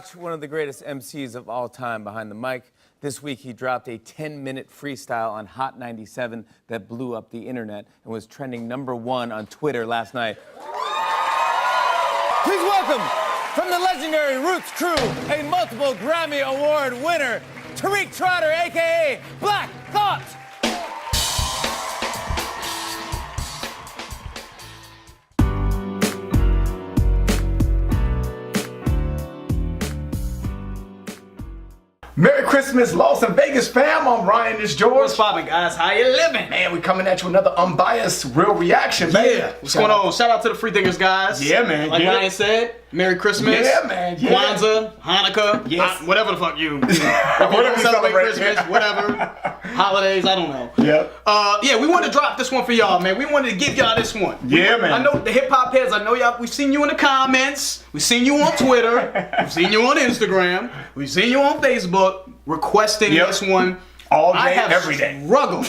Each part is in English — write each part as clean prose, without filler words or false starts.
watch one of the greatest MCs of all time behind the mic. This week, he dropped a 10-minute freestyle on Hot 97 that blew up the internet and was trending #1 on Twitter last night. Please welcome, from the legendary Roots crew, a multiple Grammy Award winner, Tariq Trotter, a.k.a. Black Thought. Merry Christmas, Las Vegas fam. I'm Ryan, this George. What's poppin', guys? How you living? Man, we coming at you with another unbiased, real reaction, man. Yeah. What's going on? Shout out to the Free Thinkers, guys. Yeah, man. Like Ryan said, Merry Christmas. Yeah, man. Yeah. Kwanzaa, Hanukkah, Yes. whatever the fuck you. Whatever you celebrate celebrate. Christmas, whatever. Holidays, I don't know. Yep. Yeah, we wanted to drop this one for y'all, man. We wanted to give y'all this one. Yeah, man. I know the hip hop heads, I know y'all, we've seen you in the comments, we've seen you on Twitter, we've seen you on Instagram, we've seen you on Facebook requesting this one. All day, I have every day. Struggled.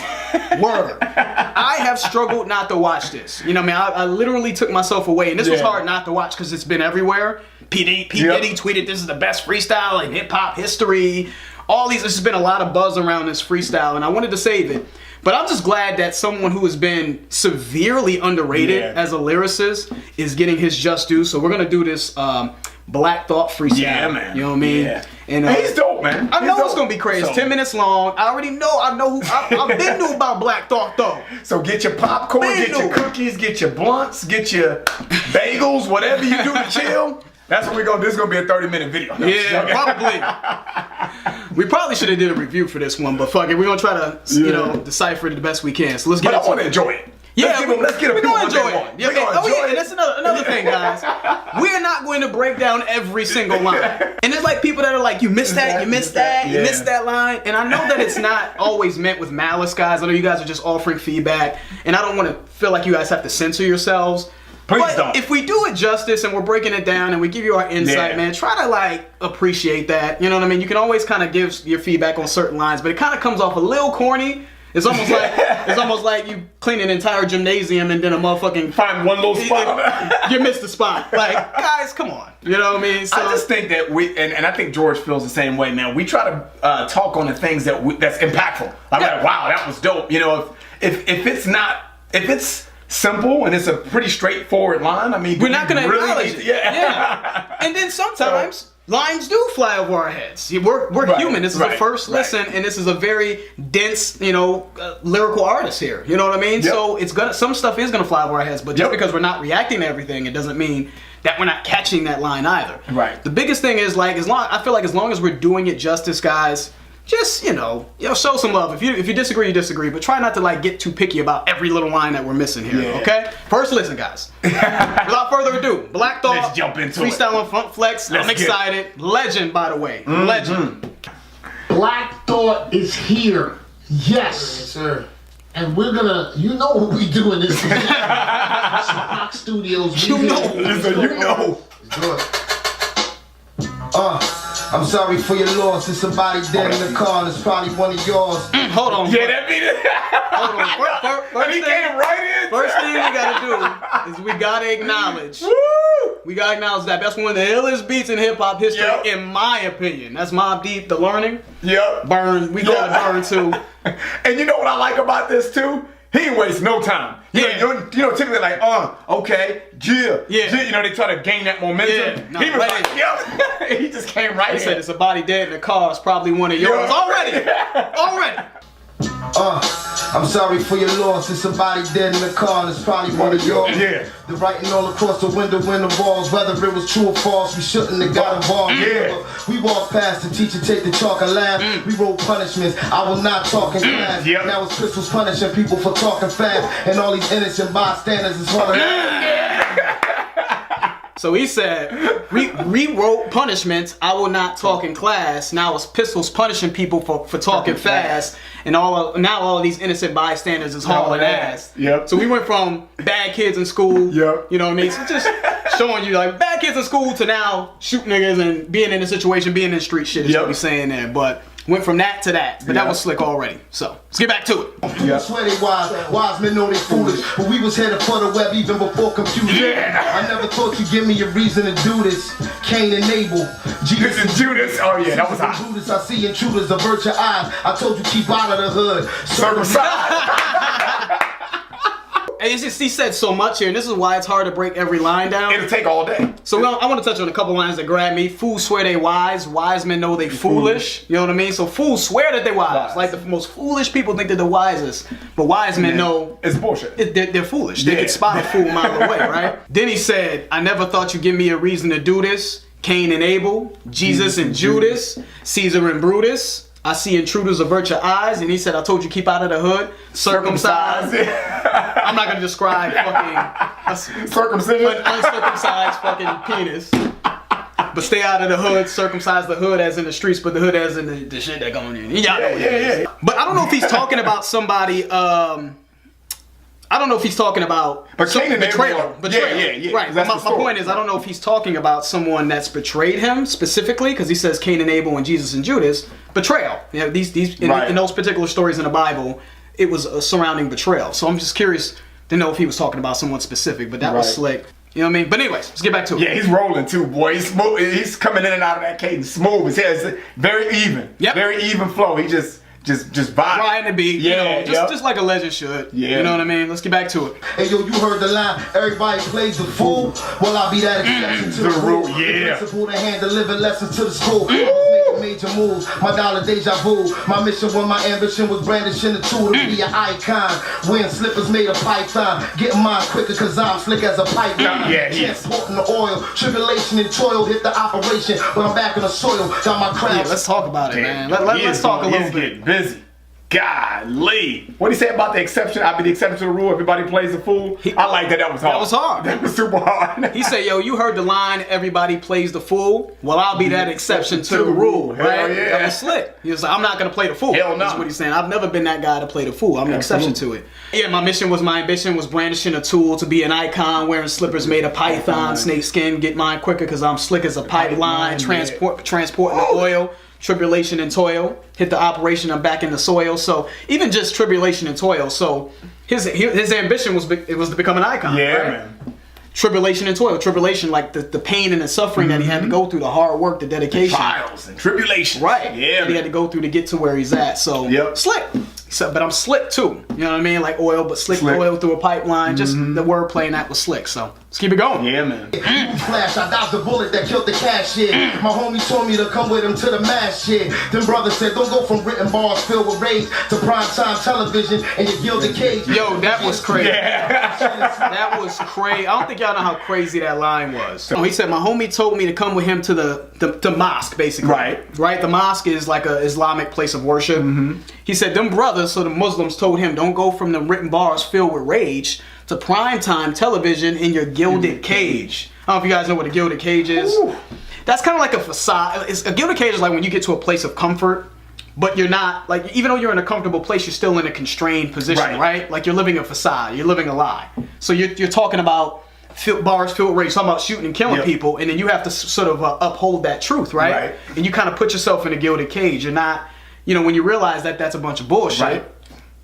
Word. I have struggled not to watch this. You know, man, I literally took myself away, and this was hard not to watch because it's been everywhere. P. Diddy tweeted this is the best freestyle in hip hop history. All these, there's been a lot of buzz around this freestyle, and I wanted to save it. But I'm just glad that someone who has been severely underrated as a lyricist is getting his just due. So we're gonna do this Black Thought freestyle. Yeah, man. You know what I mean? Yeah. And he's dope, man. I know it's gonna be crazy. It's 10 minutes long. I already know. I know who. I've been knew about Black Thought though. So get your popcorn, get your cookies, get your blunts, get your bagels, whatever you do to chill. That's what we're gonna do. This is gonna be a 30-minute video. Probably. We probably should have did a review for this one, but fuck it. We're gonna try to, you know, decipher it the best we can. So let's get But I want to enjoy it. Yeah, let's get we're gonna enjoy it. We're gonna enjoy it. And that's another thing, guys. We're not going to break down every single line. And there's like people that are like, you missed that, you missed that, you missed that line. And I know that it's not always meant with malice, guys. I know you guys are just offering feedback, and I don't want to feel like you guys have to censor yourselves. Please don't. If we do it justice and we're breaking it down and we give you our insight, man, try to like appreciate that. You know what I mean? You can always kind of give your feedback on certain lines, but it kind of comes off a little corny. It's almost like you clean an entire gymnasium and then a motherfucking find one little spot. You missed the spot. Like, guys, come on. You know what I mean? So, I just think that and I think George feels the same way, man. We try to talk on the things that's impactful. I'm like, wow, that was dope. You know, if it's simple and it's a pretty straightforward line, I mean, we're not gonna acknowledge it. Yeah. And then sometimes lines do fly over our heads. We're human. This is a first listen, and this is a very dense, you know, lyrical artist here. You know what I mean? So it's some stuff is gonna fly over our heads, but just because we're not reacting to everything, it doesn't mean that we're not catching that line either. Right. The biggest thing is like, I feel like as long as we're doing it justice, guys, just, you know, show some love. If you disagree, you disagree, but try not to like get too picky about every little line that we're missing here, okay? First listen, guys. Without further ado, Black Thought, let's jump into freestyle on Front Flex. I'm excited. Legend, by the way. Legend. Black Thought is here. Yes, sir. And we're gonna, you know what we do in this Spock Studios. You know. I'm sorry for your loss. It's somebody dead in the car, and it's probably one of yours. Hold on. Yeah, that beat it. Hold on. First thing we gotta do is we gotta acknowledge. We gotta acknowledge that that's one of the illest beats in hip hop history, in my opinion. That's Mobb Deep, The Learning. Burn. We call it Burn too. And you know what I like about this too? He ain't waste no time. You know, typically like, okay, you know, they try to gain that momentum. He was like, he just came right in. He said it's a body dead in the car. It's probably one of yours. Already. I'm sorry for your loss. It's somebody dead in the car, and it's probably one of yours. The writing all across the window in the walls, whether it was true or false, we shouldn't have got involved. We walked past the teacher, take the chalk and laugh. We wrote punishments. I will not talk in class. Now it's pistols punishing people for talking fast, and all these innocent bystanders is hauling ass. So he said, rewrote punishments. I will not talk in class. Now it's pistols punishing people for talking fast. And now all of these innocent bystanders is hauling ass. So we went from bad kids in school, you know what I mean? So just showing you like bad kids in school to now shoot niggas and being in a situation, being in street shit is what we're saying there. But Went from that to that, but that was slick already. So let's get back to it. I swear they wise men know they foolish, but we was headed for the web even before computers. I never thought you'd give me a reason to do this. Cain and Abel, Jesus and Judas. Oh yeah, that was hot. Judas, I see intruders, avert your eyes. I told you keep out of the hood. Circumcised. It's just, he said so much here, and this is why it's hard to break every line down. It'll take all day. So I want to touch on a couple lines that grab me. Fools swear they wise men know they foolish. You know what I mean? So fools swear that they wise. Like the most foolish people think they're the wisest, but wise men know it's bullshit. They're foolish. They can spot a fool a mile away, right? Then he said, I never thought you'd give me a reason to do this. Cain and Abel, Jesus and Judas, Caesar and Brutus. I see intruders, avert your eyes. And he said, I told you keep out of the hood. Circumcised. I'm not gonna describe fucking circumcision, uncircumcised fucking penis. But stay out of the hood. Circumcise the hood as in the streets, but the hood as in the shit that going in. Yeah. But I don't know if he's talking about somebody. I don't know if he's talking about betrayal. Yeah. Right. But my point is, I don't know if he's talking about someone that's betrayed him specifically, because he says Cain and Abel and Jesus and Judas. Betrayal. You know, in those particular stories in the Bible, it was surrounding betrayal. So I'm just curious to know if he was talking about someone specific, but that was slick. You know what I mean? But anyways, let's get back to it. Yeah, he's rolling too, boy. He's smooth. He's coming in and out of that cadence smooth. His hair is very even. Yep. Very even flow. He just vibe. Riding the beat, just like a legend should. Yeah. You know what I mean? Let's get back to it. Hey yo, you heard the line, everybody plays the fool. Well, I'll be that exception to the rule. Yeah. The principle to hand delivering lessons to the school. Always making major moves, my dollar deja vu. My mission when my ambition was brandishing the tool to be an icon. Wearing slippers made of python. Getting mine quicker cause I'm slick as a pipeline. Yeah, he is. Transporting the oil, tribulation and toil hit the operation. But I'm back in the soil, got my craft. Yeah, let's talk about it, man. Let's talk a little bit. Busy. Golly. What did he say about the exception? I'll be the exception to the rule. Everybody plays the fool. I like that. That was hard. That was hard. That was super hard. He said, yo, you heard the line, everybody plays the fool. Well, I'll be that exception to the rule. Hell right? yeah. That was slick. He was like, I'm not going to play the fool. Hell no. That's what he's saying. I've never been that guy to play the fool. I'm the exception to it. Yeah, my ambition was brandishing a tool to be an icon, wearing slippers made of python, snake skin, get mine quicker because I'm slick as a pipeline, transporting the oil. Tribulation and toil, hit the operation, I'm back in the soil. So even just tribulation and toil. So his ambition was to become an icon. Yeah, right? man. Tribulation and toil. Tribulation, like the pain and the suffering that he had to go through, the hard work, the dedication. Trials and tribulations. Right. Yeah. That he had to go through to get to where he's at. So slick. So, but I'm slick too. You know what I mean? Like oil, but slick oil through a pipeline. Just the wordplay in that was slick. So let's keep it going. Yeah, man. Flash, I dodged the bullet that killed the cash, yeah. My homie told me to come with him to the mass, yeah. Them brothers said, don't go from written bars filled with rage to primetime television and your gilded cage. Yo, that was crazy. Yeah. That was crazy. I don't think y'all know how crazy that line was. So he said, my homie told me to come with him to the mosque, basically. Right? The mosque is like a Islamic place of worship. He said, them brothers, so the Muslims told him, don't go from the written bars filled with rage to primetime television in your gilded cage. I don't know if you guys know what a gilded cage is. Ooh. That's kind of like a facade. A gilded cage is like when you get to a place of comfort, but you're not, like, even though you're in a comfortable place, you're still in a constrained position, right? Like you're living a facade, you're living a lie. So you're talking about bars filled with rage, talking about shooting and killing people, and then you have to sort of uphold that truth, right? And you kind of put yourself in a gilded cage. You're not, you know, when you realize that that's a bunch of bullshit,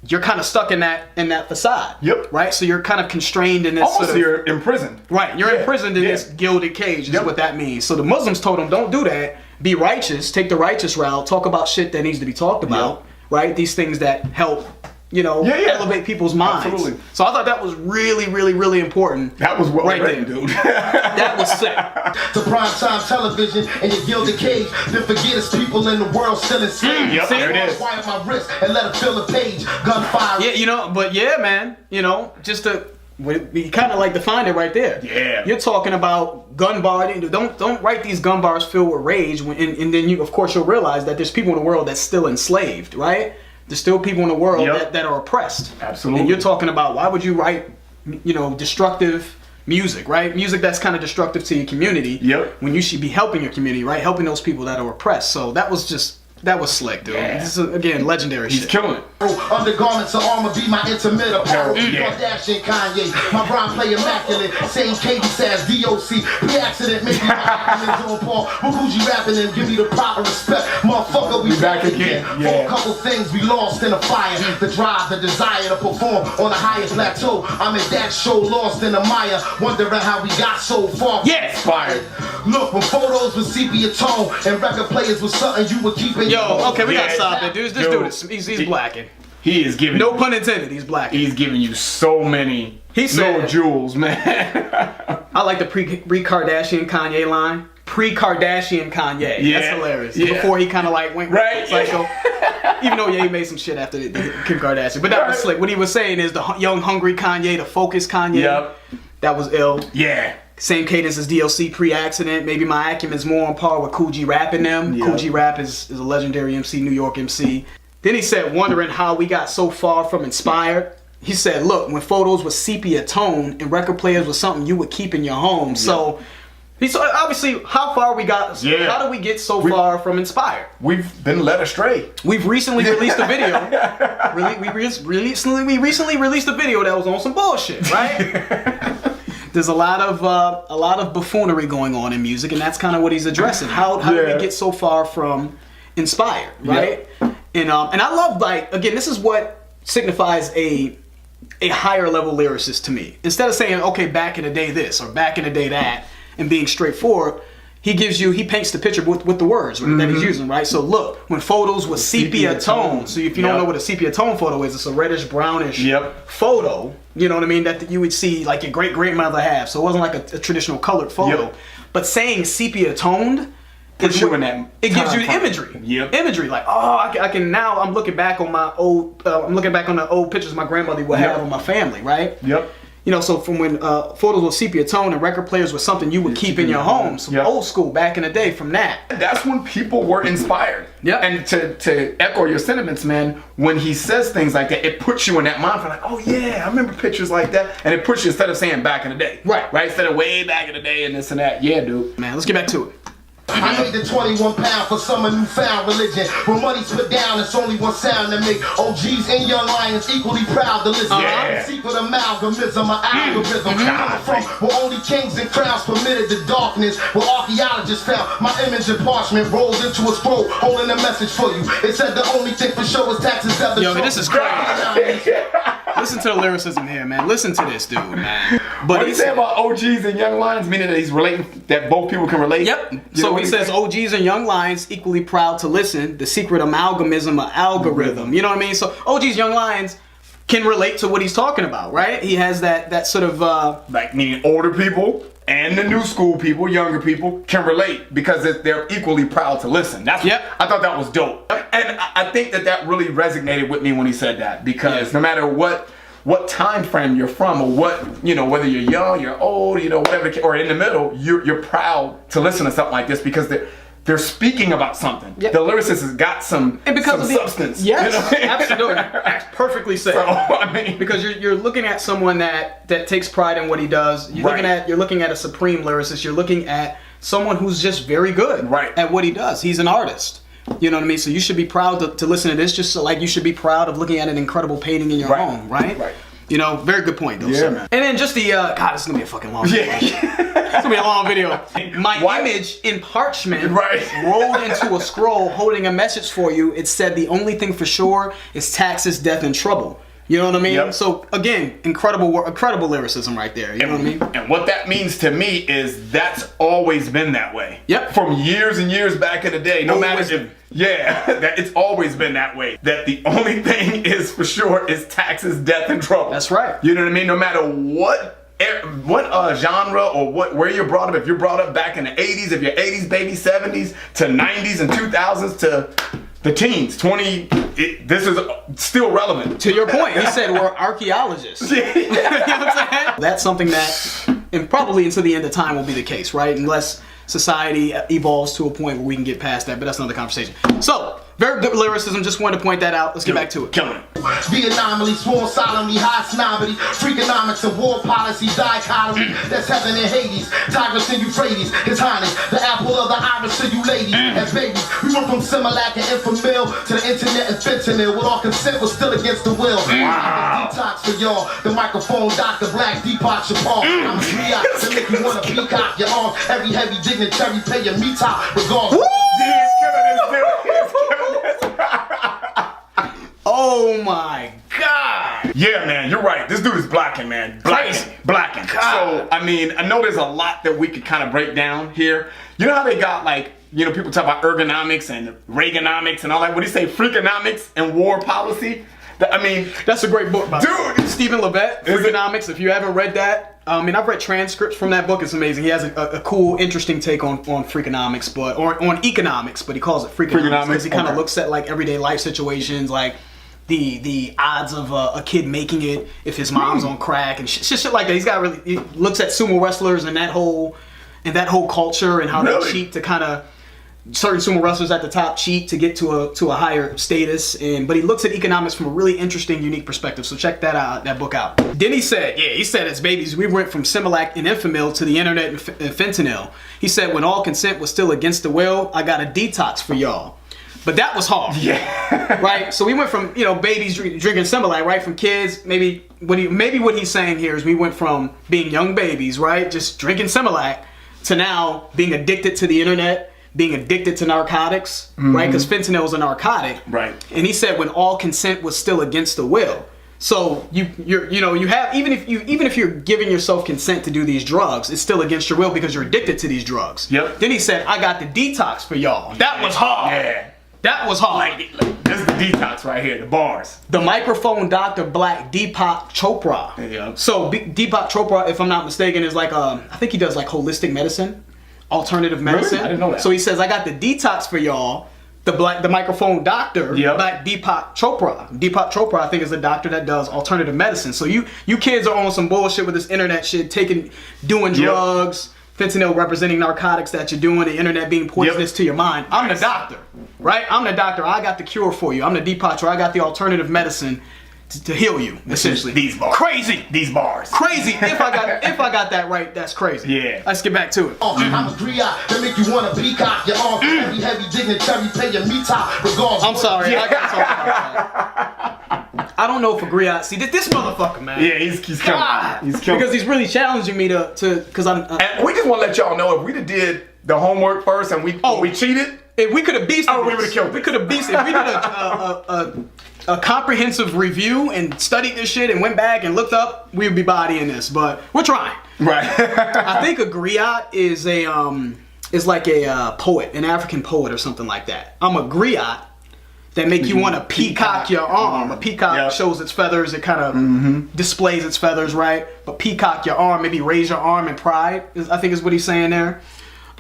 you're kind of stuck in that facade. Right? So you're kind of constrained in this almost sort of, you're imprisoned. Right. You're imprisoned in this gilded cage is what that means. So the Muslims told him, don't do that. Be righteous. Take the righteous route. Talk about shit that needs to be talked about. Right? These things that help, you know, elevate people's minds. Absolutely. So I thought that was really, really, really important. That was well right written, there, dude. That was sick. To primetime television and your gilded cage. Then forget it's people in the world still enslaved. There it is. Quiet my wrist and let it fill the page. Gunfire. Yeah, you know, but yeah, man, you know, just to. We kind of like defined it right there. Yeah, you're talking about gun bar. Don't write these gun bars filled with rage, and then you, of course, you'll realize that there's people in the world that's still enslaved, right? There's still people in the world that are oppressed. Absolutely. And you're talking about why would you write, you know, destructive music, right? Music that's kind of destructive to your community. When you should be helping your community, right? Helping those people that are oppressed. So that was just That was slick, dude. Yeah. This is, again, legendary He's shit. killing it. Undergarments of armor be my intimate apparel. Yeah. Kardashian, Kanye, my rhyme play immaculate. Same cadence as DOC. The accident maybe my accident's on Paul. Who's you rapping and give me the proper respect, motherfucker. We back again. Yeah. For a couple things we lost in a fire. The drive, the desire to perform on the highest plateau. I'm in that show, lost in the mire, wondering how we got so far. Yeah, inspired. Look, when photos with sepia tone and record players was something you would keep in your Yo, home. okay, we gotta Yeah. stop it, dude. This dude he's blacking. He is giving. No pun intended. He's blacking. He's giving you so many. He said- little jewels, man. I like the pre-Kardashian Kanye line. Pre-Kardashian Kanye. Yeah. That's hilarious. Yeah. Before he kind of like went Right. psycho. Even though he made some shit after the Kim Kardashian, but that was slick. What he was saying is the young, hungry Kanye, the focused Kanye. Yep. That was ill. Yeah. Same cadence as DLC pre-accident. Maybe my acumen's more on par with Cool G Rap in them. Yeah. Cool G Rap is a legendary MC, New York MC. Then he said, wondering how we got so far from inspired. He said, look, when photos were sepia tone and record players was something you would keep in your home. So, obviously, how far we got, how did we get so far from inspired? We've been led astray. We've recently released a video. We recently released a video that was on some bullshit, right? There's a lot of buffoonery going on in music, and that's kind of what he's addressing. How did we get so far from inspired, right? And I love, like, again, this is what signifies a higher level lyricist to me. Instead of saying, okay, back in the day this or back in the day that, and being straightforward, he paints the picture with the words that he's using, right? So look, when photos with sepia tone. So if you don't know what a sepia tone photo is, it's a reddish brownish photo. You know what I mean? That you would see like your great grandmother have. So it wasn't like a traditional colored photo. But saying sepia toned, Puts you in that. it gives you time imagery. Yep. Imagery, like, oh, I can now. I'm looking back on my old. I'm looking back on the old pictures my grandmother would have of my family, right? Yep. You know, so from when photos were sepia tone and record players was something you would keep in your home. So old school, back in the day, from that. That's when people were inspired. Yeah. And to echo your sentiments, man, when he says things like that, it puts you in that mind for like, oh yeah, I remember pictures like that. And it puts you, instead of saying back in the day. Right. Right? Instead of way back in the day and this and that. Yeah, dude. Man, let's get back to it. I made the 21 pound for some newfound religion. When money's put down, it's only one sound to make OGs and young lions equally proud to listen. Yeah. Secret amalgamism, an algorithm. Coming from where only kings and crowns permitted the darkness. Where archaeologists found my image in parchment rolled into a scroll, holding a message for you. It said the only thing for sure is taxes ever. Yo, this is crazy. Listen to the lyricism here, man. Listen to this dude, man. But What he said about OGs and young lions, meaning that he's relating, that both people can relate? Yep. You know So what he says OGs and young lions equally proud to listen. The secret amalgamism of algorithm. You know what I mean? So OGs, young lions can relate to what he's talking about, right? He has that sort of Like, meaning older people and the new school people, younger people, can relate because they're equally proud to listen. That's Yep. I thought that was dope. And I think that really resonated with me when he said that, because no matter what time frame you're from, or what, you know, whether you're young, you're old, you know, whatever, or in the middle, you're proud to listen to something like this because they're speaking about something. Yep. The lyricist has got some substance. Yes, you know? absolutely. That's perfectly said. So, I mean, Because you're looking at someone that takes pride in what he does. You're looking at a supreme lyricist. You're looking at someone who's just very good at what he does. He's an artist. You know what I mean? So you should be proud to listen to this, just so, like you should be proud of looking at an incredible painting in your home, right? Right. You know, very good point, though. Yeah, man. And then just the God, this is gonna be a fucking long video. It's gonna be a long video. My image in parchment rolled into a scroll holding a message for you. It said the only thing for sure is taxes, death, and trouble. You know what I mean? Yep. So again, incredible lyricism right there. You know what I mean? And what that means to me is that's always been that way. Yep. From years and years back in the day. No matter if, that it's always been that way. That the only thing is for sure is taxes, death, and trouble. That's right. You know what I mean? No matter what genre or where you're brought up. If you're brought up back in the 80s, if you're 80s baby, 70s to 90s and 2000s to the teens, this is still relevant. To your point, he said we're archaeologists. You know what I'm saying? That's something that, and probably until the end of time, will be the case, right? Unless society evolves to a point where we can get past that, but that's another conversation. So, Very good lyricism. Just wanted to point that out. Let's get back to it. Killing it. The anomaly, sworn solemnly, high snobbery, freakonomics and war policy, dichotomy. That's heaven and Hades, Tigris and Euphrates. His Highness, the apple of the iris to you ladies and babies. We went from Similac and Infamil to the internet and fentanyl. With all consent was still against the will. Wow. Detox for y'all. The microphone, Dr. Black, Deepak Chapal. I'm a Kriya to make you wanna peacock your arms. Every heavy dignitary pay your me top regardless. He's killing this, dude. He's killing this. Oh my God. Yeah, man, you're right. This dude is blacking, man. Crazy. Blacking. So, I mean, I know there's a lot that we could kind of break down here. You know how they got, like, you know, people talk about ergonomics and Reaganomics and all that. What do you say? Freakonomics and war policy? I mean, That's a great book, by the way. dude. Stephen Levett, Freakonomics. If you haven't read that, I mean, I've read transcripts from that book. It's amazing. He has a cool, interesting take on Freakonomics, or on economics, but he calls it Freakonomics because he kind of okay. looks at like everyday life situations, like the odds of a kid making it if his mom's on crack and shit like that. He looks at sumo wrestlers and that whole culture and how they Really? cheat to kind of. Certain sumo wrestlers at the top cheat to get to a higher status, but he looks at economics from a really interesting, unique perspective. So check that book out. Then he said, as babies, we went from Similac and Infamil to the internet and fentanyl. He said, when all consent was still against the will, I got a detox for y'all. But that was hard. Yeah. Right? So we went from, babies drinking Similac, right? From kids, maybe what he's saying here is we went from being young babies, right? Just drinking Similac to now being addicted to the internet, being addicted to narcotics, right? Because fentanyl is a narcotic, Right. And he said when all consent was still against the will. So you have even if you're giving yourself consent to do these drugs, it's still against your will because you're addicted to these drugs. Yep. Then he said, I got the detox for y'all. That was hard. Yeah. That was hard. This is the detox right here, the bars. The microphone Dr. Black, Deepak Chopra. Yeah. So Deepak Chopra, if I'm not mistaken, is like I think he does like holistic medicine, alternative medicine. I didn't know that. So he says, I got the detox for y'all. The microphone doctor, Yep. Black Deepak Chopra. Deepak Chopra, I think, is a doctor that does alternative medicine. So you kids are on some bullshit with this internet shit, doing drugs, fentanyl representing narcotics that you're doing, the internet being poisonous to your mind. I'm the doctor, right? I'm the doctor. I got the cure for you. I'm the Deepak Chopra. I got the alternative medicine to heal you, essentially. These bars. Crazy. These bars. Crazy. If I got that right, that's crazy. Yeah. Let's get back to it. I'm a griot that make you wanna peacock your arms. Every heavy dignitary pay your me top regardless. I'm sorry. I gotta talk about that. I don't know for griot. See, this motherfucker, man. Yeah, he's killing. God. He's killing. Because he's really challenging me to because I'm. And we just want to let y'all know if we'd have did the homework first and we cheated. If we could have beasted, we would have killed it. We could have beasted. If we did a comprehensive review and studied this shit and went back and looked up, we would be bodying this. But we're trying. Right. I think a griot is like a poet, an African poet or something like that. I'm a griot that make you want to peacock your arm. A peacock shows its feathers. It kind of displays its feathers, right? But peacock your arm, maybe raise your arm in pride, I think is what he's saying there.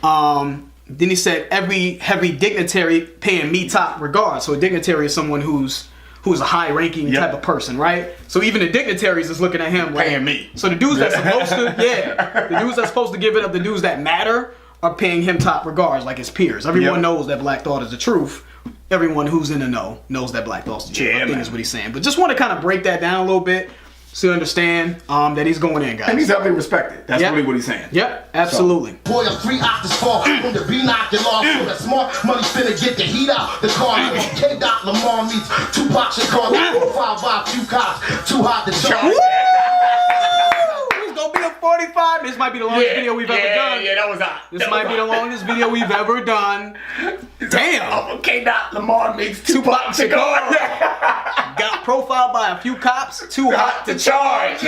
Then he said, every heavy dignitary paying me top regard. So a dignitary is someone who's a high-ranking type of person, right? So even the dignitaries is looking at him like, Paying me. So the dudes that's supposed to, the dudes that's supposed to give it up, the dudes that matter, are paying him top regards like his peers. Everyone knows that Black Thought is the truth. Everyone who's in the know knows that Black Thought's the truth. I think is what he's saying. But just want to kind of break that down a little bit so you understand that he's going in, guys. And he's heavily respected. That's really what he's saying. Yep, absolutely. Boy, I'm 3 octaves far from the B knock you lost. So that smart money finna get the heat out. The car K. Lamar meets Tupac Shakur. Profile by a few cops. Too hot to charge. It's gonna be a 45. This might be the longest video we've ever done. Yeah, that was hot. This might be the longest video we've ever done. Damn. K. Lamar meets Tupac Shakur. Got profiled by a few cops. Too hot to charge.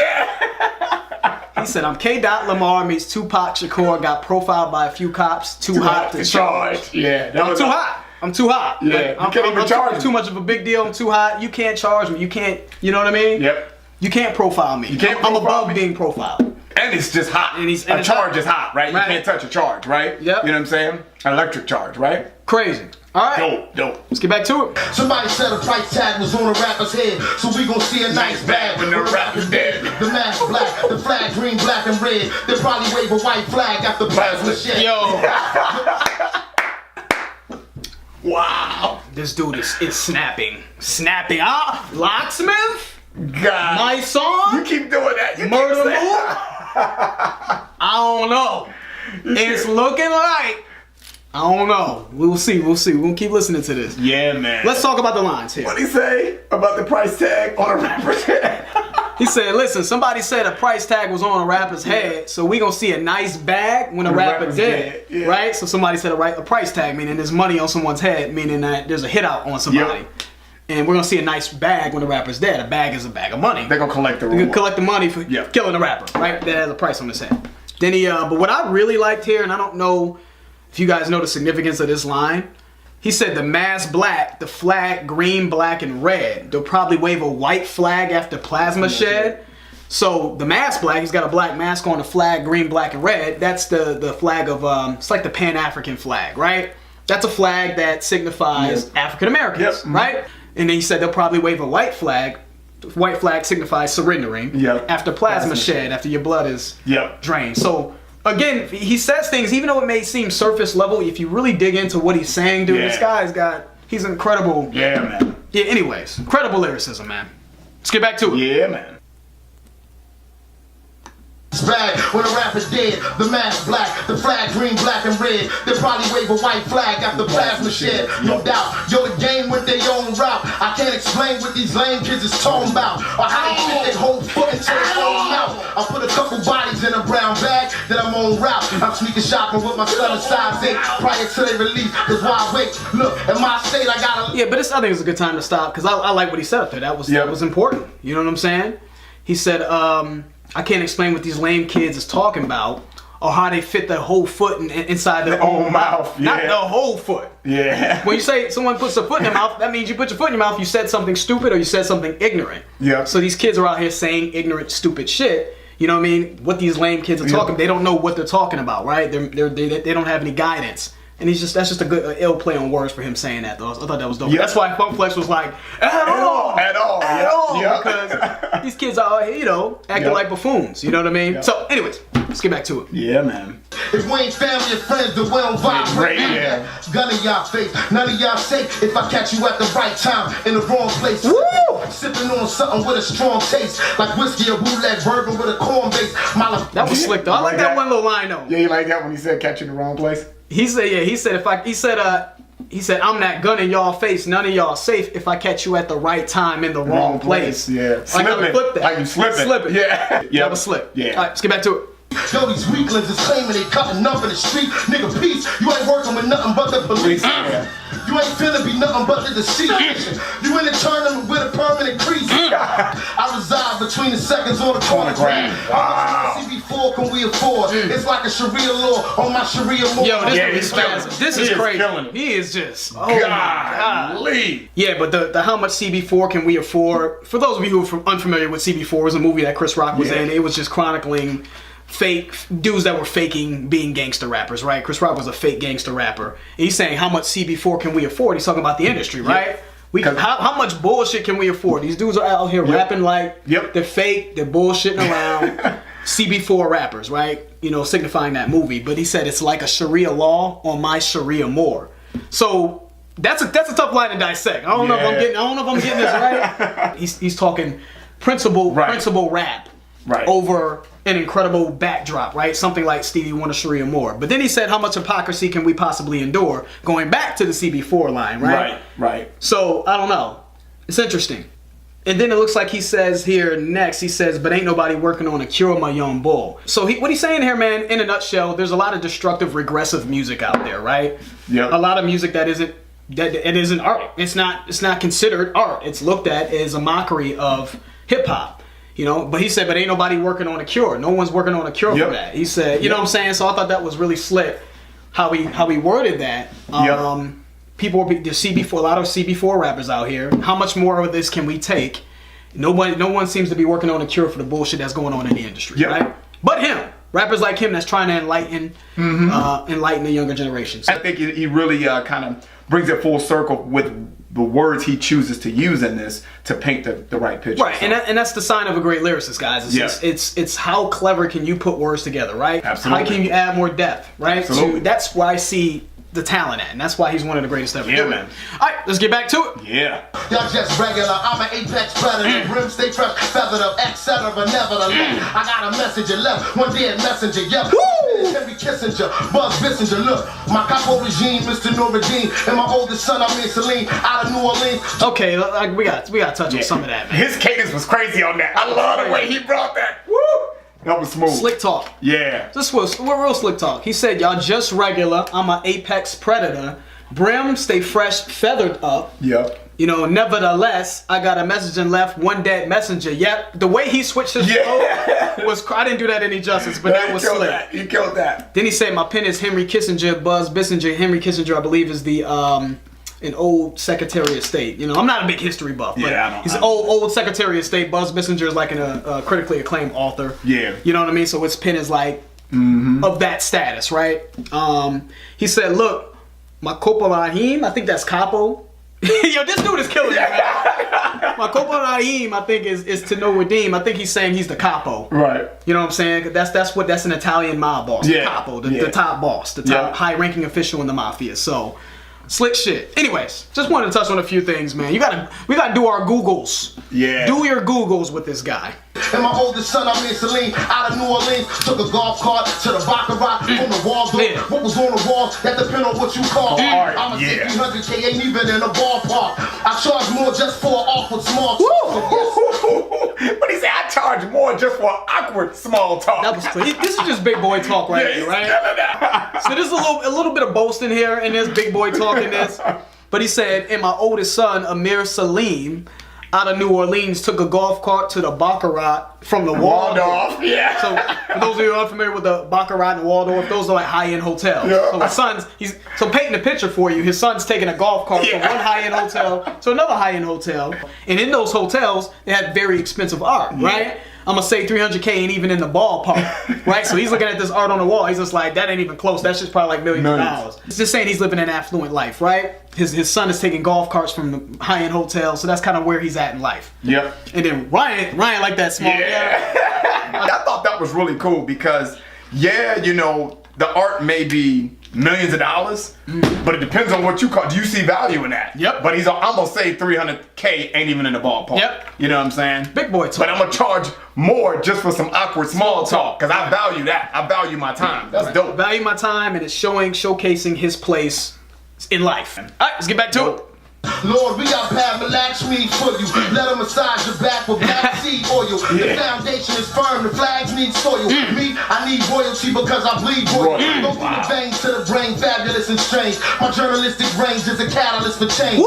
He said, I'm K. Lamar meets Tupac Shakur. Got profiled by a few cops. Too hot to charge. Yeah, that I'm was too hot. I'm too hot. Yeah, I'm too much of a big deal. I'm too hot. You can't charge me. You can't. You know what I mean? Yep. You can't profile me. I'm above being profiled. And it's just hot. And a charge is hot, right? Right. You can't touch a charge, right? Yep. You know what I'm saying? An electric charge, right? Crazy. All right. Dope. Let's get back to it. Somebody said a price tag was on a rapper's head, so we gon' see a nice bag when the rapper's dead. The mask black, the flag green, black and red. They probably wave a white flag after plasma shed. Yo. Wow. This dude is snapping. Snapping. Ah, Locksmith? God. My song? You keep doing that. You Murder keep Move? saying- I don't know. It's looking like. I don't know. We'll see. We're gonna keep listening to this. Yeah, man. Let's talk about the lines here. What'd he say about the price tag on a rapper's head? He said, listen, somebody said a price tag was on a rapper's head, so we gonna see a nice bag when a rapper rapper's dead, dead, yeah. right? So somebody said a price tag, meaning there's money on someone's head, meaning that there's a hit out on somebody. Yep. And we're gonna see a nice bag when the rapper's dead. A bag is a bag of money. They're gonna collect the You reward. can collect the money for Yep. killing the rapper, right? That has a price on his head. Then he, but what I really liked here, and I don't know if you guys know the significance of this line, he said the mask black, the flag green, black, and red. They'll probably wave a white flag after plasma shed. So the mask black, he's got a black mask on, the flag green, black, and red. That's the flag of, it's like the Pan-African flag, right? That's a flag that signifies African Americans, Yep. right? And then he said they'll probably wave a white flag. White flag signifies surrendering after plasma shed, after your blood is drained. So again, he says things, even though it may seem surface level, if you really dig into what he's saying, dude, this guy's he's incredible. Yeah, man. Yeah, anyways, incredible lyricism, man. Let's get back to it. Yeah, man. Bag when a rapper dead, the mask black, the flag green, black, and red. They probably wave a white flag after plasma shed, no doubt. Yo, the game went their own route. I can't explain what these lame kids is talking about, or how they fit their whole foot into their own mouth. I put a couple bodies in a brown bag, then I'm on route. I'm sneaker shopping with my son in size 8 prior to their release. Cause why wait? Look, in my state, I gotta. Yeah, but I think it's a good time to stop because I like what he said up there. That was important. You know what I'm saying? He said, I can't explain what these lame kids is talking about, or how they fit their whole foot inside their own mouth. Not the whole foot. Yeah. When you say someone puts a foot in their mouth, that means you put your foot in your mouth, you said something stupid or you said something ignorant. Yeah. So these kids are out here saying ignorant, stupid shit. You know what I mean? What these lame kids are talking, they don't know what they're talking about, right? They don't have any guidance. And that's just a good ill play on words for him saying that, though. I thought that was dope. Yeah. That's why Funk Flex was like, at all. Because these kids are, acting like buffoons. You know what I mean? So, anyways, let's get back to it. Yeah, man. If we ain't family and friends, then we don't vibrate. Gun in y'all face, none of y'all safe. If I catch you at the right time, in the wrong place. Woo! Sipping on something with a strong taste, like whiskey or bootleg bourbon with a corn base. That was slick, though. I like that one little line, though. Yeah, you like that when he said catch you in the wrong place? He said I'm that gun in y'all face, none of y'all safe if I catch you at the right time in the wrong place. Yeah. Like how we flipped that. Like you slipping. Slipping. Yeah. That was slip. Yeah. All right, let's get back to it. Yo, these weaklings is claiming they cutting up in the street. Nigga, peace, you ain't working with nothing but the police. You ain't finna be nothing but the deceit. You in the tournament with a permanent crease. I reside between the seconds on the corner. Wow. CB4 can we afford? It's like a Sharia law on my Sharia law. Yo, this this is crazy. He is just, God. Yeah, but the how much CB4 can we afford? For those of you who are unfamiliar with CB4, it was a movie that Chris Rock was in. It was just chronicling fake dudes that were faking being gangster rappers, right? Chris Rock was a fake gangster rapper. And he's saying how much CB4 can we afford? He's talking about the industry, right? How much bullshit can we afford? These dudes are out here rapping like they're fake, they're bullshitting around. CB4 rappers, right? Signifying that movie. But he said it's like a Sharia law on my Sharia more. So that's a tough line to dissect. I don't know if I'm getting this right. He's talking principle rap over an incredible backdrop, right? Something like Stevie Wonder, Sharia Moore. But then he said, how much hypocrisy can we possibly endure? Going back to the CB4 line, right? Right. So, I don't know. It's interesting. And then it looks like he says here next, he says, but ain't nobody working on a cure my young bull. So what he's saying here, man, in a nutshell, there's a lot of destructive, regressive music out there, right? Yeah. A lot of music that isn't art. It's not considered art. It's looked at as a mockery of hip hop. But he said, but ain't nobody working on a cure. No one's working on a cure for that. He said, you know what I'm saying? So I thought that was really slick how he worded that. People, there's a lot of CB4 rappers out here. How much more of this can we take? No one seems to be working on a cure for the bullshit that's going on in the industry, right? But him. Rappers like him that's trying to enlighten the younger generations. I think he really kind of brings it full circle with the words he chooses to use in this to paint the right picture. Right, and that's the sign of a great lyricist, guys. It's how clever can you put words together, right? Absolutely. How can you add more depth, right? Absolutely. That's why I see the talent at, and that's why he's one of the greatest ever. Yeah, man. All right, let's get back to it. Yeah. Y'all just regular, I'm an apex predator. Rim stay fresh, feathered up, etc. Nevertheless, I got a message and left. One dead messenger, yeah. Henry Kissinger, Buzz Bissinger. Look, my capo regime, Mr. Noureddin, and my oldest son, I mean Celine, out of New Orleans. Okay, we got to touch on some of that, man. His cadence was crazy on that. I love the way he brought that. Woo! That was smooth. Slick talk. Yeah. This was real slick talk. He said, y'all just regular, I'm an apex predator. Brim stay fresh, feathered up. Yep. You know, nevertheless, I got a message and left, one dead messenger. Yep, the way he switched his flow was, I didn't do that any justice, but that was slick. He killed that. Then he said, my pen is Henry Kissinger, Buzz Bissinger. Henry Kissinger, I believe, is the an old Secretary of State. You know, I'm not a big history buff, but he's an old Secretary of State. Buzz Bissinger is like a critically acclaimed author. Yeah. You know what I mean? So his pen is like of that status, right? He said, look, my Copa Rahim, I think that's Capo. Yo, this dude is killing me, man. My Copa Rahim, I think, is to no redeem. I think he's saying he's the capo. Right. You know what I'm saying? That's an Italian mob boss. Yeah. The capo, the top boss, the top high-ranking official in the mafia. So, slick shit. Anyways, just wanted to touch on a few things, man. We gotta do our Googles. Yeah. Do your Googles with this guy. And my oldest son, I mean Celine, out of New Orleans, took a golf cart to the baccarat from the wall door. Yeah. What was on the wall, that depend on what you call art. I'm a Yeah. 300K, ain't even in a ballpark. I charge more just for an awkward small talk. But he said, I charge more just for awkward small talk. That was clear. This is just big boy talk right here, right? So there's a little bit of boasting here in this big boy talk in this. But he said, and my oldest son, Amir Salim, out of New Orleans, took a golf cart to the Baccarat from the Waldorf. Yeah. So for those of you who are unfamiliar with the Baccarat and Waldorf, those are like high-end hotels. Yeah. So his son's, so painting the picture for you, his son's taking a golf cart from one high-end hotel to another high-end hotel. And in those hotels, they had very expensive art, right? I'm gonna say 300K ain't even in the ballpark, right? So he's looking at this art on the wall. He's just like, that ain't even close. That's just probably like millions of dollars. He's just saying he's living an affluent life, right? His son is taking golf carts from the high-end hotels, so that's kind of where he's at in life. Yep. And then Ryan like that small. I thought that was really cool because, you know, the art may be millions of dollars, but it depends on what you call. Do you see value in that? Yep. But I'm gonna say 300K ain't even in the ballpark. Yep. You know what I'm saying? Big boy talk. But I'm gonna charge more just for some awkward small talk because I value that. I value my time. That's dope. Value my time, and it's showcasing his place in life. All right, let's get back to it. Lord, we got Pat Lakshmi for you. Let him massage your back with black seed oil. The foundation is firm, the flags need soil. Me, I need royalty because I bleed royal. Go through the veins to the brain, fabulous and strange. My journalistic range is a catalyst for change.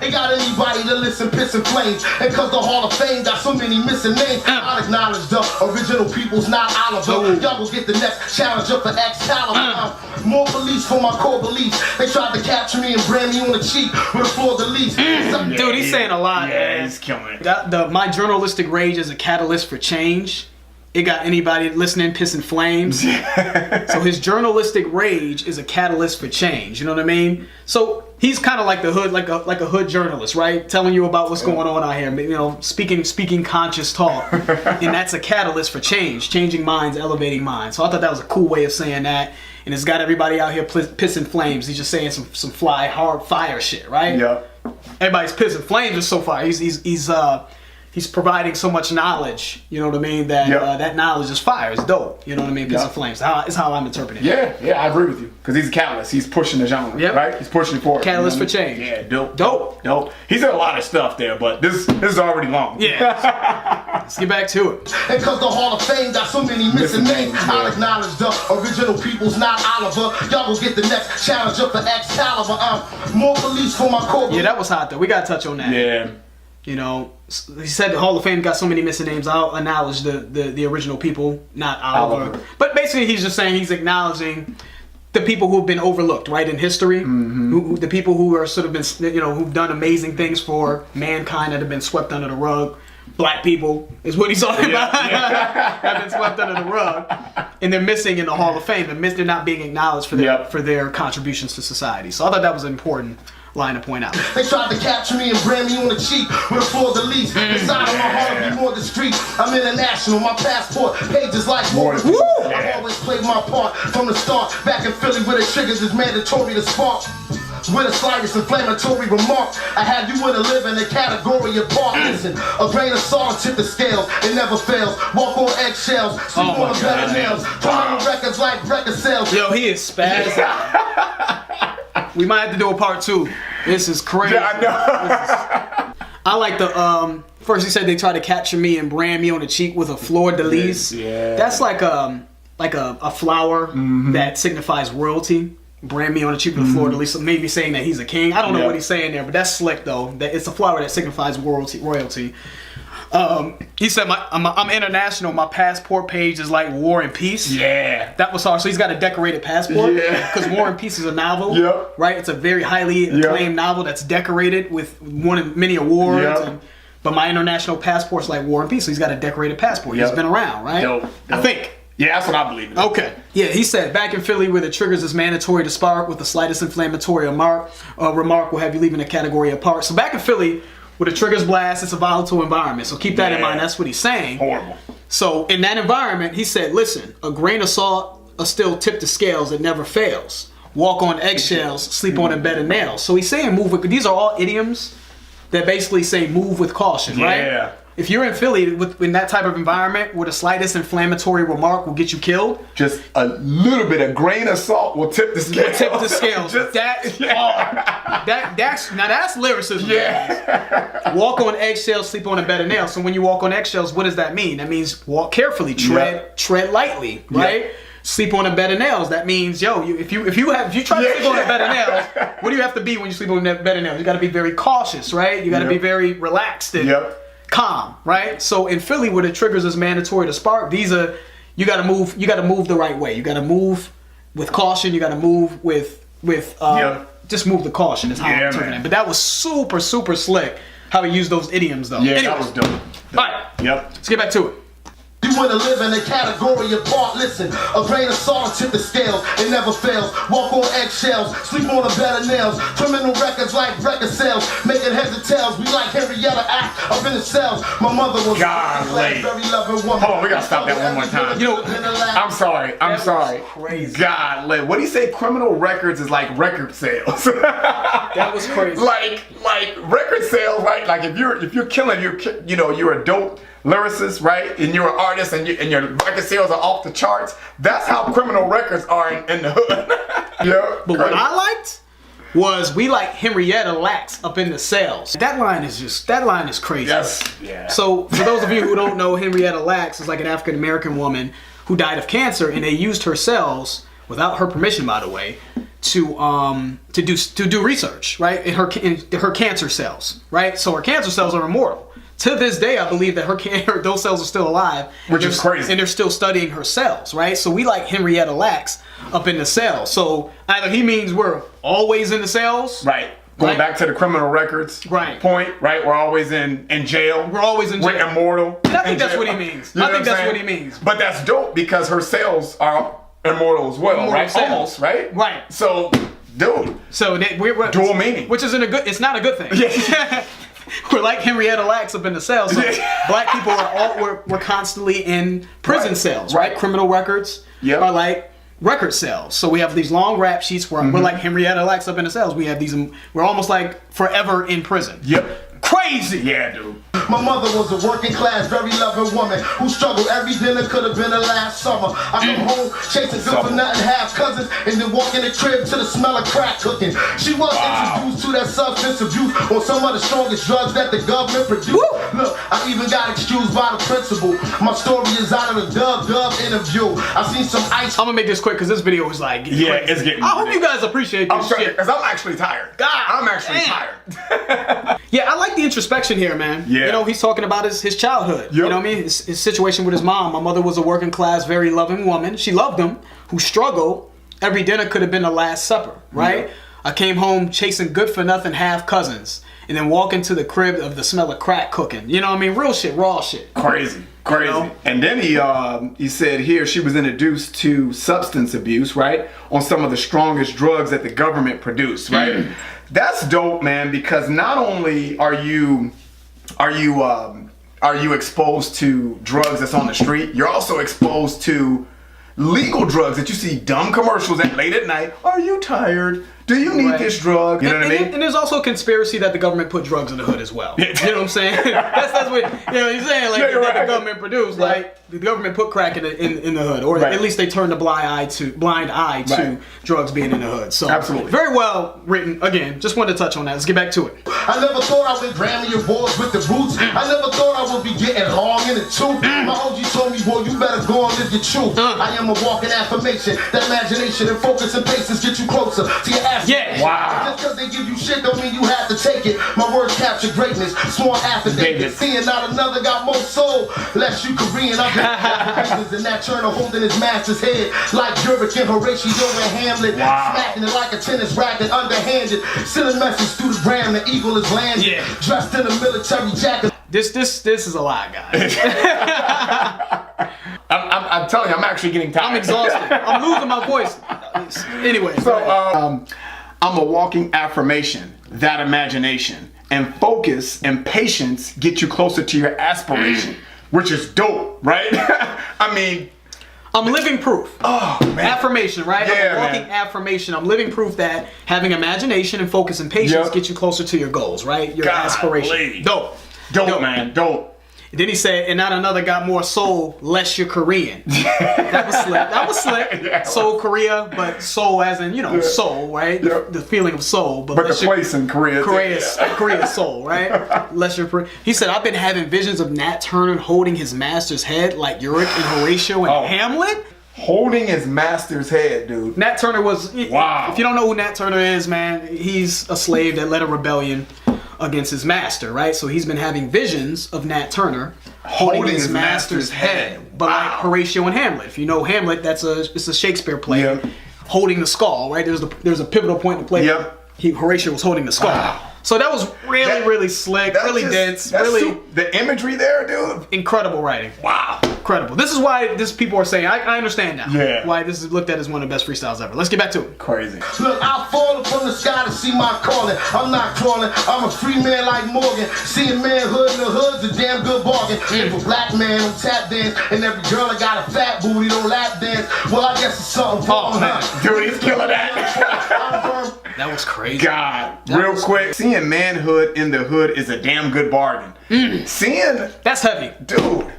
Ain't got anybody to listen, piss and flames. And cause the Hall of Fame got so many missing names, I'll acknowledge the original people's not Oliver. Y'all will get the next challenger for Excalibur. More police for my core beliefs. They tried to capture me and brand me on the cheek with a floor de lis. Dude, he's saying a lot, Yeah, man. he's killing it. My journalistic rage is a catalyst for change. It got anybody listening pissing flames. So his journalistic rage is a catalyst for change. You know what I mean? So he's kind of like the hood, like a hood journalist, right? Telling you about what's going on out here. You know, speaking conscious talk, and that's a catalyst for change, changing minds, elevating minds. So I thought that was a cool way of saying that. And it's got everybody out here pissing flames. He's just saying some fly hard fire shit, right? Yeah. Everybody's pissing flames just so far. He's providing so much knowledge, you know what I mean, that that knowledge is fire. It's dope, you know what I mean, pissing flames. It's how I'm interpreting it. Yeah, I agree with you. Because he's a catalyst. He's pushing the genre, right? He's pushing it forward. Catalyst you know for change. Yeah, dope. He said a lot of stuff there, but this is already long. Yeah. Let's get back to it. And cause the Hall of Fame got so many missing names, I'll acknowledge the original people's not Oliver. Y'all will get the next challenger for Excalibur. More police for my core. Yeah, that was hot though. We gotta touch on that. Yeah. You know, he said the Hall of Fame got so many missing names. I'll acknowledge the original people, not Oliver. But basically, he's just saying he's acknowledging the people who've been overlooked, right, in history. The people who are sort of been, you know, who've done amazing things for mankind that have been swept under the rug. Black people is what he's talking about. Have been swept under the rug, and they're missing in the Hall of Fame. They're not being acknowledged for their contributions to society. So I thought that was important line to point out. They tried to capture me and brand me on the cheek with a fleur-de-lis. Inside of my heart to be more discreet. I'm international, my passport pages like war. I've always played my part from the start. Back in Philly where the triggers is mandatory to spark. With the slightest inflammatory remark, I had you in a living a category apart. Listen, a grain of salt tip the scales, it never fails. Walk on eggshells, sleep on better nails. Turn records like record sales. Yo, he is spazzing. We might have to do a part 2. This is crazy. Yeah, I know. I like the first he said they tried to capture me and brand me on the cheek with a fleur-de-lis. Yeah. That's like a flower that signifies royalty. Brand me on the cheek with a fleur-de-lis. Maybe saying that he's a king. I don't know what he's saying there, but that's slick though. That it's a flower that signifies royalty. He said, I'm international. My passport page is like War and Peace. Yeah. That was hard. So he's got a decorated passport. Yeah. Because War and Peace is a novel. Yep. Right? It's a very highly acclaimed novel that's decorated with won many awards. Yep. But my international passport's like War and Peace. So he's got a decorated passport. He's been around, right? Dope. I think. Yeah, that's what I believe in. Okay. Yeah, he said, back in Philly where the triggers is mandatory to spark with the slightest inflammatory remark will have you leaving a category apart. So back in Philly where the triggers blast, it's a volatile environment. So keep that in mind. That's what he's saying. Horrible. So in that environment, he said, listen, a grain of salt will still tip the scales. It never fails. Walk on eggshells, sleep on a bed of nails. So he's saying move with, these are all idioms that basically say move with caution, right? Yeah. If you're in Philly in that type of environment where the slightest inflammatory remark will get you killed, just a little bit, a grain of salt will tip the scales. tip the scales. That's that's lyricism. Yeah. Walk on eggshells, sleep on a bed of nails. So when you walk on eggshells, what does that mean? That means walk carefully, tread lightly, right? Yep. Sleep on a bed of nails. That means, if you try to sleep on a bed of nails, what do you have to be when you sleep on a bed of nails? You got to be very cautious, right? You got to be very relaxed and calm, right? So in Philly, where the triggers is mandatory to spark, you got to move the right way. You got to move with caution. You got to move with just move the caution. Is how I'm interpreting it. But that was super slick how he used those idioms though. Yeah, Anyways, that was dope. all right. Yep. Let's get back to it. You wanna live in a category apart. Listen, a grain of salt tip the scales, it never fails. Walk on eggshells, sleep on a bed of nails. Criminal records like record sales, making heads and tails. We like Henrietta Act up in the cells. My mother was Golly. very loving woman. Hold on, we gotta stop that one more time. You know, I'm sorry. crazy. God, what do you say? Criminal records is like record sales. That was crazy. like record sales, right? Like if you're killing, you're a dope lyricist, right? And you're an artist, and your record sales are off the charts. That's how criminal records are in the hood. Yeah. But what I liked was we like Henrietta Lacks up in the cells. That line is crazy. Yes. Yeah. So for those of you who don't know, Henrietta Lacks is like an African American woman who died of cancer, and they used her cells without her permission, by the way, to do research, right? In her cancer cells, right? So her cancer cells are immortal. To this day, I believe that those cells are still alive. Which is crazy. And they're still studying her cells, right? So we like Henrietta Lacks up in the cells. So either he means we're always in the cells. Right. Going back to the criminal records point, right? We're always in jail. We're always in jail. We're immortal. And I think that's what he means. I think that's what he means. But that's dope because her cells are immortal as well, Immortal right? cells. Almost, right? Right. So, dude. So we're dual meaning. Which isn't it's not a good thing. Yeah. We're like Henrietta Lacks up in the cells. So black people we're constantly in prison cells, right? Criminal records are like record cells. So we have these long rap sheets where we're like Henrietta Lacks up in the cells. We have these, we're almost like forever in prison. Yep. Crazy. Yeah, dude. My mother was a working class, very loving woman who struggled every dinner could have been her last summer. I come home chasing good for nothing, half cousins, and then walk in the crib to the smell of crack cooking. She was introduced to that substance abuse on some of the strongest drugs that the government produced. Look, I even got excused by the principal. My story is out of the Dub interview. I seen some ice. I'm gonna make this quick because this video is like crazy. It's getting. I hope you guys appreciate this shit. Because I'm actually tired. I'm actually tired. Yeah, I like the introspection here, man. Yeah. You know, he's talking about his childhood. Yep. You know what I mean? His situation with his mom. My mother was a working class, very loving woman. She loved him, who struggled. Every dinner could have been the last supper, right? Yeah. I came home chasing good for nothing half cousins, and then walk into the crib of the smell of crack cooking. You know what I mean? Real shit, raw shit. Crazy. You know? And then he said here she was introduced to substance abuse, right? On some of the strongest drugs that the government produced, right? That's dope, man, because not only are you exposed to drugs that's on the street, you're also exposed to legal drugs that you see dumb commercials at late at night. Are you tired? Do you need this drug? You know what I mean? And there's also a conspiracy that the government put drugs in the hood as well. You know what I'm saying? that's what he's saying. Like that the government produced. Like the government put crack in the hood, or at least they turned a blind eye to drugs being in the hood. So absolutely, very well written. Again, just wanted to touch on that. Let's get back to it. I never thought I would Grammy awards with the roots. I never thought I would be getting long in the tooth. My OG told me, boy, you better go and live your truth. I am a walking affirmation. That imagination and focus and patience get you closer to your aspiration. Yeah. Wow. Just because they give you shit don't mean you have to take it. My words capture greatness. Sworn affidavit. Seeing not another got more soul. Less you Korean. I'm just and that Turner holding his master's head like Uric and Horatio and Hamlet. Smacking it like a tennis racket underhanded. Sending message through the gram. The eagle is landing. Dressed in a military jacket. This is a lot, guys. I'm telling you, I'm actually getting tired. I'm exhausted. I'm losing my voice. Anyway. So, I'm a walking affirmation. That imagination and focus and patience get you closer to your aspiration, which is dope, right? I mean, I'm living proof. Oh, man. Affirmation, right? Yeah, I'm a walking affirmation. I'm living proof that having imagination and focus and patience get you closer to your goals, right? Your aspiration. Dope. Dope, man. Dope. And then he said, and not another got more soul, less you're Korean. That was slick. That was slick. Yeah. Soul Korea, but soul as in, soul, right? The feeling of soul. But the place in Korea. Korea's soul, right? Less you're He said, I've been having visions of Nat Turner holding his master's head like Uric and Horatio and Hamlet. Holding his master's head, dude. Nat Turner was, wow. If you don't know who Nat Turner is, man, he's a slave that led a rebellion against his master, right? So he's been having visions of Nat Turner holding his master's head. But like Horatio and Hamlet. If you know Hamlet, it's a Shakespeare play. Holding the skull, right? There's a pivotal point in the play. Horatio was holding the skull. Wow. So that was really slick, really dense, the imagery there, dude. Incredible writing. Wow. Incredible. This is why people are saying, I understand now. Yeah. Why this is looked at as one of the best freestyles ever. Let's get back to it. Crazy. Look, I've fallen from the sky to see my calling. I'm not crawling. I'm a free man like Morgan. Seeing manhood in the hood's a damn good bargain. If a black man on tap dance and every girl that got a fat booty don't lap dance, well, I guess it's something wrong, Dude, he's killing that. That was crazy. God, real quick. Seeing manhood in the hood is a damn good bargain. Seeing... That's heavy. Dude.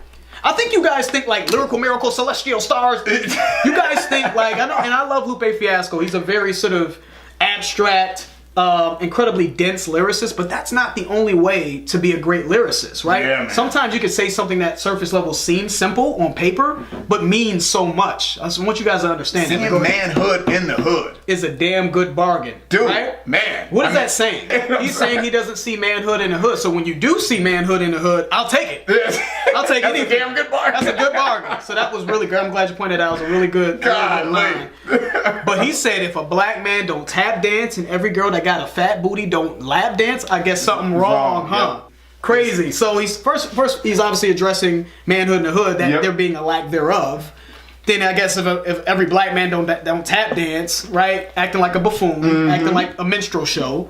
I think you guys think like Lyrical Miracle, Celestial Stars. You guys think like, and I love Lupe Fiasco. He's a very sort of abstract, incredibly dense lyricist, but that's not the only way to be a great lyricist, right? Yeah, man. Sometimes you could say something that surface level seems simple on paper, but means so much. I just want you guys to understand that. Seeing manhood in the hood is a damn good bargain. Dude, right? Man. What is that saying? He's saying he doesn't see manhood in the hood. So when you do see manhood in the hood, I'll take it. I'll take That's anything. a damn good bargain. That's a good bargain. So that was really good. I'm glad you pointed out. It was a really good line. But he said if a black man don't tap dance and every girl that got a fat booty don't lap dance, I guess something wrong, huh? Yep. Crazy. So he's first he's obviously addressing manhood in the hood, that there being a lack thereof. Then I guess if every black man don't tap dance, right, acting like a buffoon, acting like a minstrel show,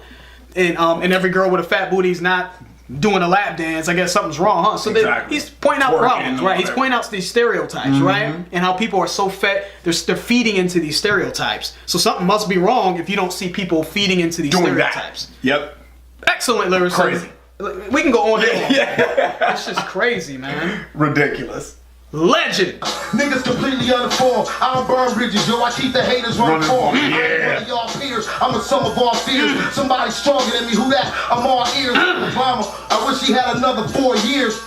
and every girl with a fat booty is not doing a lap dance, I guess something's wrong, huh? So he's pointing out problems, right? He's pointing out these stereotypes, right? And how people are so fat, they're feeding into these stereotypes. So something must be wrong if you don't see people feeding into these stereotypes. Yep. Excellent lyricism. Crazy. We can go on and on. It's just crazy, man. Ridiculous. Legend. Niggas completely uninformed. I don't burn bridges, yo. I keep the haters running for. Yeah. I ain't one of y'all peers. I'm a sum of all fears. Somebody stronger than me. Who that? I'm all ears. Obama. I wish he had another 4 years.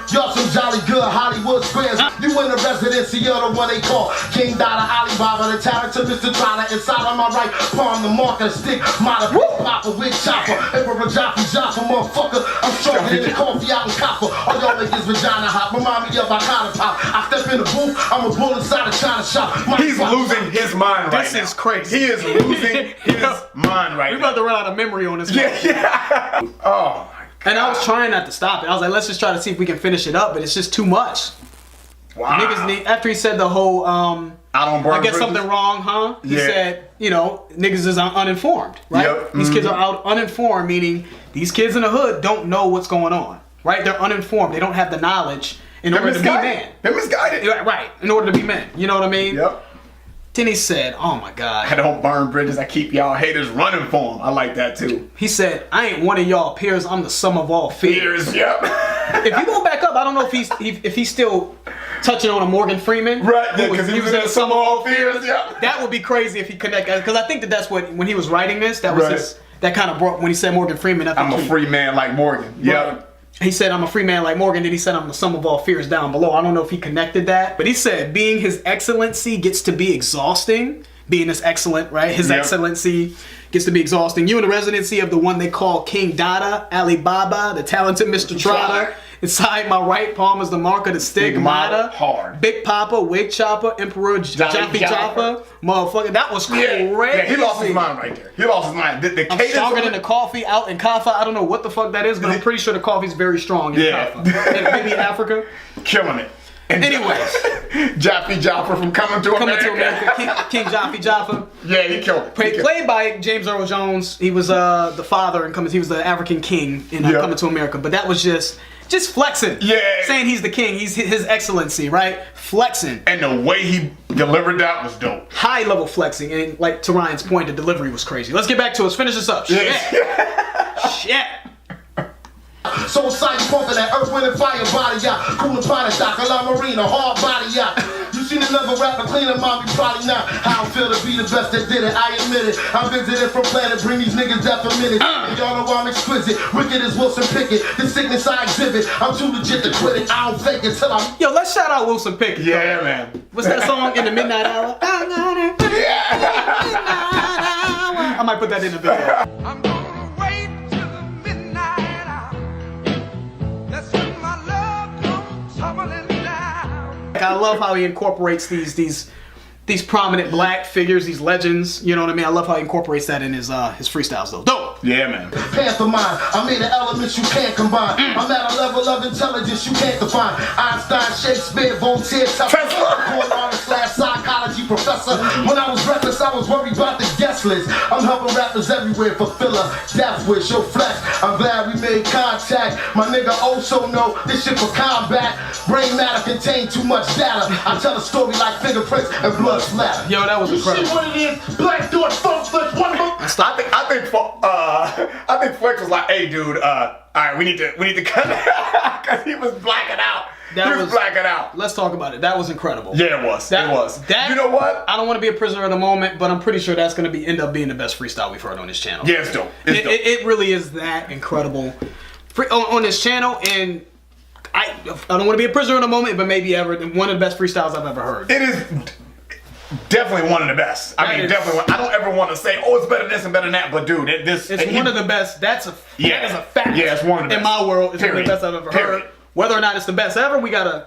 Y'all some jolly good Hollywood squares. You in the residency, you're the one they call King Dada Alibaba, the talent to Mr. Trotter. Inside on my right palm, the mark of the stick. Modern popper with chopper. Emperor Joffrey Joffa, motherfucker. I'm stronger than the coffee out in copper. All y'all niggas vagina hot. Remind me of Icona Pop. I step in the booth, I'm a bull inside a China shop. He's losing his mind right now. This is crazy. He is losing his mind right now. We're about to run out of memory on this one. Yeah. Oh. And I was trying not to stop it. I was like, let's just try to see if we can finish it up, but it's just too much. Wow. Niggas need, after he said the whole, I don't burn I get bridges. something wrong, huh? He Yeah. said, you know, niggas is uninformed, right? Yep. These kids are out uninformed, meaning these kids in the hood don't know what's going on, right? They're uninformed. They don't have the knowledge in order to be men. They're misguided. Right, in order to be men. You know what I mean? Yep. Then he said, oh my God. I don't burn bridges. I keep y'all haters running for them. I like that too. He said, I ain't one of y'all peers. I'm the sum of all fears. Yep. If you go back up, I don't know if he's still touching on a Morgan Freeman. Right, yeah, because he was in the sum of all fears. Yep. That would be crazy if he connected, because I think that's what, when he was writing this, that was Right. that kind of brought, when he said Morgan Freeman, I think I'm a free man like Morgan. Yep. He said, I'm a free man like Morgan. Then he said, I'm the sum of all fears down below. I don't know if he connected that. But he said, being his excellency gets to be exhausting. Being this excellent, right? His excellency gets to be exhausting. You in the residency of the one they call King Dada, Alibaba, the talented Mr. Trotter. Inside my right palm is the mark of the stigmata. Hard. Big Papa, Wig Chopper, Emperor Jaffy Jopper. Motherfucker, that was crazy. Yeah, he lost his mind right there. He lost his mind. The I'm cadence stronger on than it- the coffee out in Kaffa. I don't know what the fuck that is, but I'm pretty sure the coffee's very strong in Kaffa. And maybe in Africa. Killing it. And Anyways. Jaffy Jopper from Coming to America. King Jaffy Joppa. Yeah, he killed it. Played by James Earl Jones. He was the father in Coming. He was the African king in Coming to America. But that was just flexing. Yeah. Saying he's the king. He's his excellency, right? Flexing. And the way he delivered that was dope. High level flexing. And like to Ryan's point, the delivery was crazy. Let's get back to it. Let's finish this up. Shit. Shit. So sight pumping that earth, wind, and fire body yacht. Cooling pot dock, a la marina, hard body yacht. You seen another rapper cleaner, mom, you probably not. How I feel to be the best that did it, I admit it. I'm visiting from planet, bring these niggas down for minutes. And y'all know I'm exquisite, wicked as Wilson Pickett. The sickness I exhibit, I'm too legit to quit it. I don't fake it till I'm. Yo, let's shout out Wilson Pickett. Yeah, man. What's that song in the midnight hour? I might put that in the video. I'm gonna wait till the midnight hour. That's when my love comes tumbling down. I love how he incorporates these prominent black figures, these legends. You know what I mean? I love how he incorporates that in his freestyles, though. Dope. Yeah, man. Panther mind, I made an element you can't combine. I'm at a level of intelligence you can't define. Einstein, Shakespeare, Voltaire, Born artist slash psychology professor. When I was reckless, I was worried about the guest list. I'm helping rappers everywhere for filler, death wish, your flex. I'm glad we made contact. My nigga also know this shit for combat. Brain matter contain too much data. I tell a story like fingerprints and blood splatter. Yo, that was incredible. See what it is? Black Thought, Funk Flex, one of them. I think Flex was like, "Hey, dude, all right, we need to cut it," because he was blacking out. He was blacking out. Let's talk about it. That was incredible. Yeah, it was. It was. That, you know what? I don't want to be a prisoner of the moment, but I'm pretty sure that's going to end up being the best freestyle we've heard on this channel. Yeah, it's dope. It's dope. It really is that incredible on this channel, and I don't want to be a prisoner of the moment, but maybe ever one of the best freestyles I've ever heard. It is definitely one of the best. I mean, definitely. I don't ever want to say, "Oh, it's better than this and better than that," but dude, it's one of the best. That is a fact. Yeah, it's one of the best. In my world, it's one of the best I've ever heard. Whether or not it's the best ever,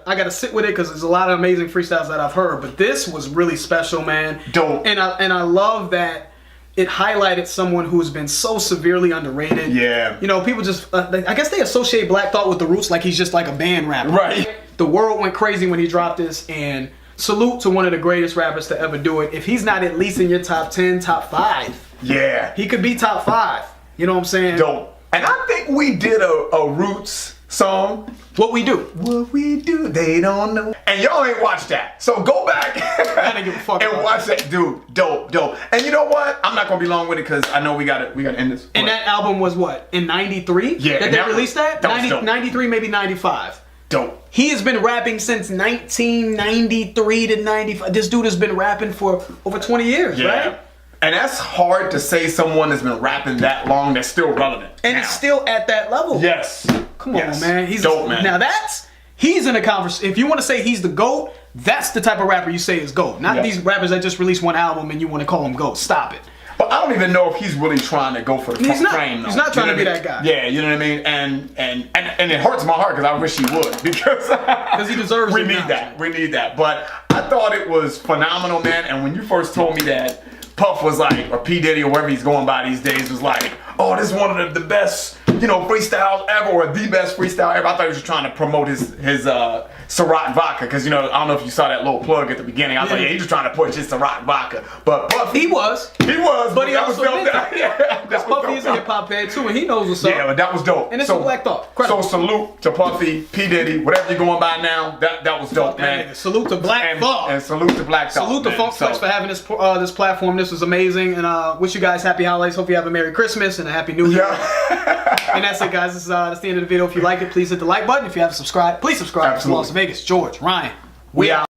I gotta sit with it because there's a lot of amazing freestyles that I've heard. But this was really special, man. Dope. And I love that it highlighted someone who's been so severely underrated. Yeah. You know, people just I guess they associate Black Thought with the Roots like he's just like a band rapper. Right. The world went crazy when he dropped this, and salute to one of the greatest rappers to ever do it. If he's not at least in your top 10, top 5, yeah, he could be top 5. You know what I'm saying? Dope. And I think we did a Roots song. What we do. What we do, they don't know. And y'all ain't watched that. So go back I didn't give a fuck and about watch that. Dude, dope. And you know what? I'm not gonna be long with it because I know we gotta end this. And that album was what? In 93? Yeah. That they released that? That was dope. 93, maybe 95. Dope. He has been rapping since 1993 to 95. This dude has been rapping for over 20 years, right? And that's hard to say someone that's been rapping that long that's still relevant. And it's still at that level. Yes. Come on, man. He's dope, man. Now he's in a conversation. If you want to say he's the GOAT, that's the type of rapper you say is GOAT. Not these rappers that just released one album and you want to call him GOAT. Stop it. But I don't even know if he's really trying to go for the frame. He's not trying to be that guy. Yeah, you know what I mean? And it hurts my heart because I wish he would because he deserves we it need now. that. We need that. But I thought it was phenomenal, man. And when you first told me that Puff was like, or P. Diddy or wherever he's going by these days was like, oh, this is one of the best, freestyles ever, or the best freestyle ever. I thought he was just trying to promote his Ciroc vodka, because, you know, I don't know if you saw that little plug at the beginning. I was like, yeah, he's just trying to push his Ciroc vodka. But Puffy. He was, but he that was also dope. meant it. Yeah, Because Puffy is a hip hop head too, and he knows what's up. Yeah, but that was dope. And it's a Black Thought. Incredible. So salute to Puffy, P. Diddy, whatever you're going by now. That was dope, man. nigga. Salute to Black Thought. And salute to Black Thought. Salute to man. Funk Flex for having this platform. This was amazing, and wish you guys happy holidays. Hope you have a Merry Christmas and a Happy New Year. Yeah. And that's it, guys. That's the end of the video. If you like it, please hit the like button. If you haven't subscribed, please subscribe. Absolutely. To Las Vegas, George, Ryan. We out.